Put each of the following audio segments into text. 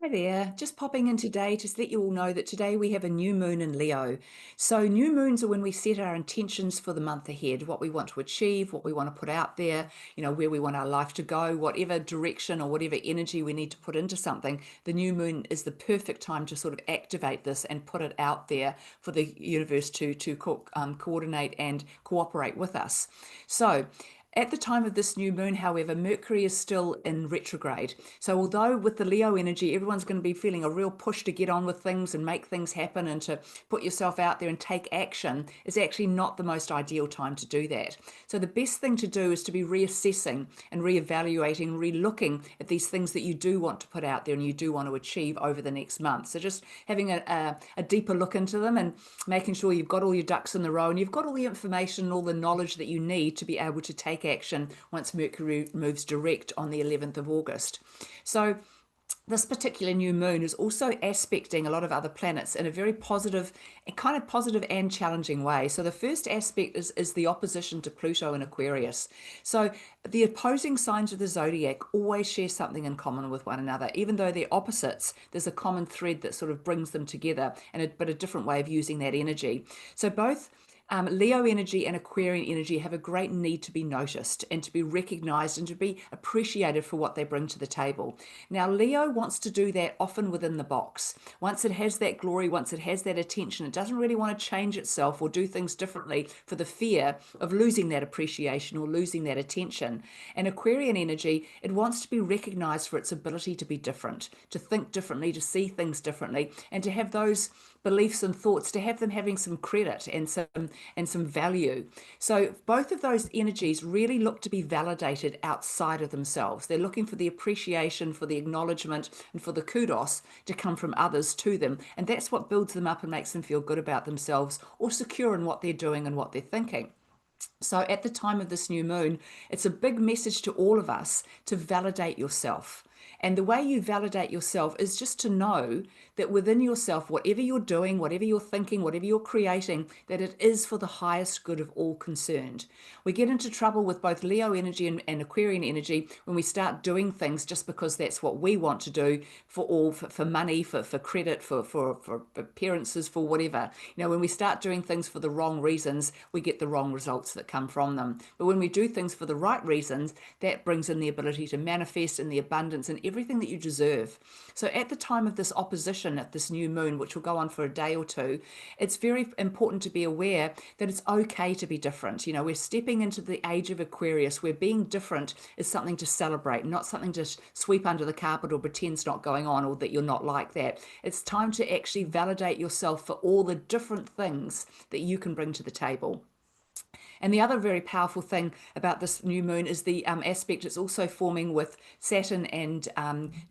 Hi there, just popping in today to let you all know that today we have a new moon in Leo. So, new moons are when we set our intentions for the month ahead, what we want to achieve, what we want to put out there, where we want our life to go, whatever direction or whatever energy we need to put into something. The new moon is the perfect time to sort of activate this and put it out there for the universe to coordinate and cooperate with us. So, at the time of this new moon, however, Mercury is still in retrograde. So, although with the Leo energy, everyone's going to be feeling a real push to get on with things and make things happen and to put yourself out there and take action, it's actually not the most ideal time to do that. So, the best thing to do is to be reassessing and reevaluating, re-looking at these things that you do want to put out there and you do want to achieve over the next month. So, just having a deeper look into them and making sure you've got all your ducks in the row and you've got all the information and all the knowledge that you need to be able to take action once Mercury moves direct on the 11th of August. So, this particular new moon is also aspecting a lot of other planets in a very positive, kind of positive and challenging way. So the first aspect is the opposition to Pluto in Aquarius. So the opposing signs of the zodiac always share something in common with one another, even though they're opposites. There's a common thread that sort of brings them together, but a different way of using that energy. So both Leo energy and Aquarian energy have a great need to be noticed and to be recognized and to be appreciated for what they bring to the table. Now, Leo wants to do that often within the box. Once it has that glory, once it has that attention, it doesn't really want to change itself or do things differently for the fear of losing that appreciation or losing that attention. And Aquarian energy, it wants to be recognized for its ability to be different, to think differently, to see things differently, and to have those beliefs and thoughts, to have them having some credit and some value. So both of those energies really look to be validated outside of themselves. They're looking for the appreciation, for the acknowledgement, and for the kudos to come from others to them. And that's what builds them up and makes them feel good about themselves or secure in what they're doing and what they're thinking. So, at the time of this new moon, it's a big message to all of us to validate yourself. And the way you validate yourself is just to know that within yourself, whatever you're doing, whatever you're thinking, whatever you're creating, that it is for the highest good of all concerned. We get into trouble with both Leo energy and Aquarian energy when we start doing things just because that's what we want to do for money, for credit, for appearances, for whatever. When we start doing things for the wrong reasons, we get the wrong results that come from them. But when we do things for the right reasons, that brings in the ability to manifest in the abundance and everything that you deserve. So at the time of this opposition at this new moon, which will go on for a day or two, it's very important to be aware that it's okay to be different. We're stepping into the age of Aquarius where being different is something to celebrate, not something to sweep under the carpet or pretend's not going on or that you're not like that. It's time to actually validate yourself for all the different things that you can bring to the table. And the other very powerful thing about this new moon is the aspect it's also forming with Saturn and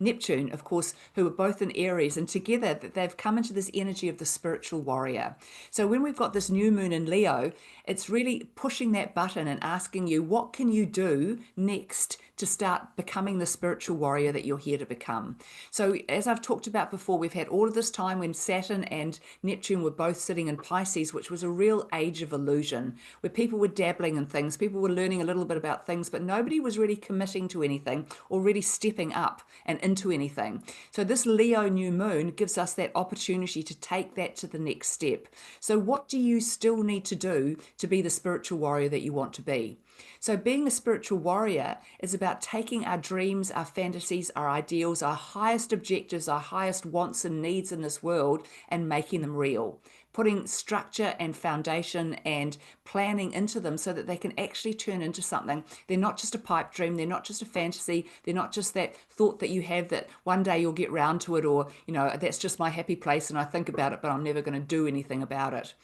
Neptune, of course, who are both in Aries. And together they've come into this energy of the spiritual warrior. So when we've got this new moon in Leo, it's really pushing that button and asking you, what can you do next to start becoming the spiritual warrior that you're here to become? So, as I've talked about before, we've had all of this time when Saturn and Neptune were both sitting in Pisces, which was a real age of illusion, where people were dabbling in things, people were learning a little bit about things, but nobody was really committing to anything or really stepping up and into anything. So, this Leo new moon gives us that opportunity to take that to the next step. So, what do you still need to do to be the spiritual warrior that you want to be? So, being a spiritual warrior is about taking our dreams, our fantasies, our ideals, our highest objectives, our highest wants and needs in this world and making them real. Putting structure and foundation and planning into them so that they can actually turn into something. They're not just a pipe dream, they're not just a fantasy, they're not just that thought that you have that one day you'll get round to it, or, that's just my happy place and I think about it, but I'm never going to do anything about it.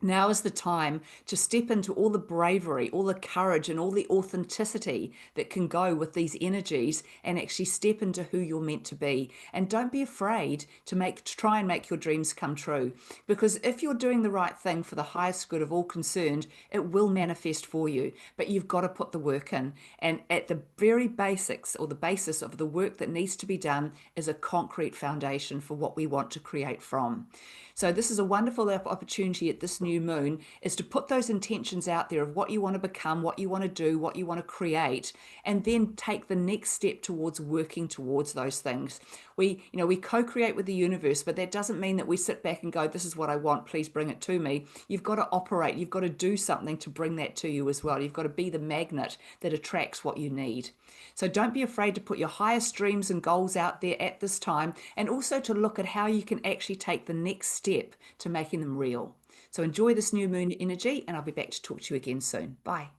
Now is the time to step into all the bravery, all the courage, and all the authenticity that can go with these energies and actually step into who you're meant to be. And don't be afraid to try and make your dreams come true. Because if you're doing the right thing for the highest good of all concerned, it will manifest for you. But you've got to put the work in. And at the very basics or the basis of the work that needs to be done is a concrete foundation for what we want to create from. So this is a wonderful opportunity at this new new moon is to put those intentions out there of what you want to become, what you want to do, what you want to create, and then take the next step towards working towards those things. We co-create with the universe, but that doesn't mean that we sit back and go, this is what I want, please bring it to me. You've got to operate, you've got to do something to bring that to you as well. You've got to be the magnet that attracts what you need. So don't be afraid to put your highest dreams and goals out there at this time, and also to look at how you can actually take the next step to making them real. So enjoy this new moon energy, and I'll be back to talk to you again soon. Bye.